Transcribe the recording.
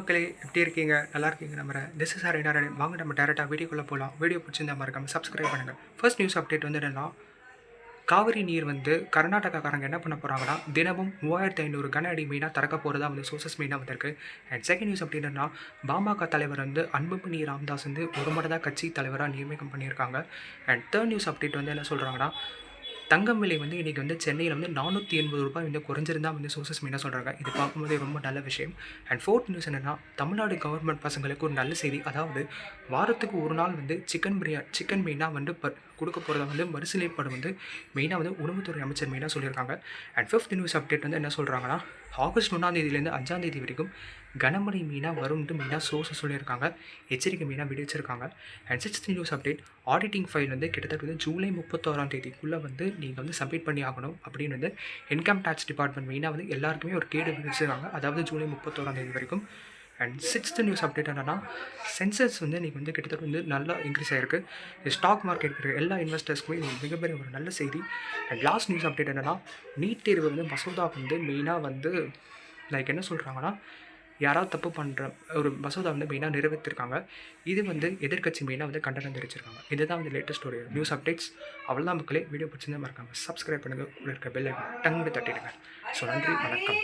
மக்களே எப்படி இருக்கீங்க? நல்லா இருக்கீங்க நம்புறேன். This is Harinarayan. வாங்க நம்ம டேரெக்டாக வீடியோக்குள்ளே போகலாம். வீடியோ பிடிச்சிருந்தா மறக்காம சப்ஸ்கிரைப் பண்ணுங்கள். ஃபர்ஸ்ட் நியூஸ் அப்டேட் வந்து என்னென்னா, காவிரி நீர் வந்து கர்நாடகாக்காரங்க என்ன பண்ண போகிறாங்கன்னா, தினமும் 3500 கன அடி மெயினாக திறக்க போகிறதா வந்து சோர்சஸ் மெயினாக வந்திருக்கு. அண்ட் செகண்ட் நியூஸ் அப்படி என்னென்னா, பாமக தலைவர் வந்து அன்புமணி ராமதாஸ் வந்து ஒரு முறை தான் கட்சி தலைவராக நியமனம் பண்ணியிருக்காங்க. அண்ட் தேர்ட் நியூஸ் அப்டேட் வந்து என்ன சொல்கிறாங்கன்னா, தங்கம் விலை வந்து இன்றைக்கி வந்து சென்னையில் வந்து ₹480 வந்து குறைஞ்சிருந்தா வந்து சோர்சஸ் மெயினாக சொல்கிறாங்க. இது பார்க்கும்போதே ரொம்ப நல்ல விஷயம். அண்ட் ஃபோர்த் நியூஸ் என்னென்னா, தமிழ்நாடு கவர்மெண்ட் பசங்களுக்கு ஒரு நல்ல செய்தி. அதாவது வாரத்துக்கு ஒரு நாள் வந்து சிக்கன் மெயினாக வந்து கொடுக்க போகிறத வந்து மறுசீலனைப்பட வந்து மெயினாக வந்து உணவுத்துறை அமைச்சர் மெயினாக சொல்லியிருக்காங்க. அண்ட் ஃபிஃப்த் நியூஸ் அப்டேட் வந்து என்ன சொல்கிறாங்கன்னா, ஆகஸ்ட் 1 5 வரைக்கும் கனமழை மெயினாக வரும்னு மெயினாக சோர்ஸை சொல்லியிருக்காங்க. எச்சரிக்கை மெயினாக விடுவிச்சிருக்காங்க. And sixth news update, auditing file வந்து கிட்டத்தட்ட வந்து ஜூலை 31 வந்து நீங்கள் வந்து சப்மிட் பண்ணி ஆகணும் அப்படின்னு வந்து இன்கம் டேக்ஸ் டிபார்ட்மெண்ட் மெயினாக வந்து எல்லாருக்குமே ஒரு கேடு விதிச்சிருக்காங்க. அதாவது ஜூலை 31 வரைக்கும். அண்ட் சிக்ஸ்த் நியூஸ் அப்டேட் என்னென்னா, சென்சஸ் வந்து இன்றைக்கி வந்து கிட்டத்தட்ட வந்து நல்லா இன்க்ரீஸ் ஆகிருக்கு. ஸ்டாக் மார்க்கெட் இருக்கிற எல்லா இன்வெஸ்டர்ஸ்க்குமே இது மிகப்பெரிய ஒரு நல்ல செய்தி. அண்ட் லாஸ்ட் நியூஸ் அப்டேட் என்னென்னா, நீட் தேர்வு வந்து மசோதா வந்து மெயினாக வந்து என்ன சொல்கிறாங்கன்னா, யாராவது தப்பு பண்ணுற ஒரு மசோதா வந்து மெயினாக நிறைவேற்றிருக்காங்க. இது வந்து எதிர்க்கட்சி மெயினாக வந்து கண்டனம் தெரிவிச்சிருக்காங்க. இதுதான் வந்து லேட்டஸ்ட் ஒரு நியூஸ் அப்டேட்ஸ். அவ்வளோதான் மக்களே. வீடியோ பிடிச்சிருந்தா மறக்காமல் சப்ஸ்கிரைப் பண்ணுங்கள். கூட இருக்க பெல் ஐக்கான் டங்கு தட்டிடுங்க. ஸோ நன்றி, வணக்கம்.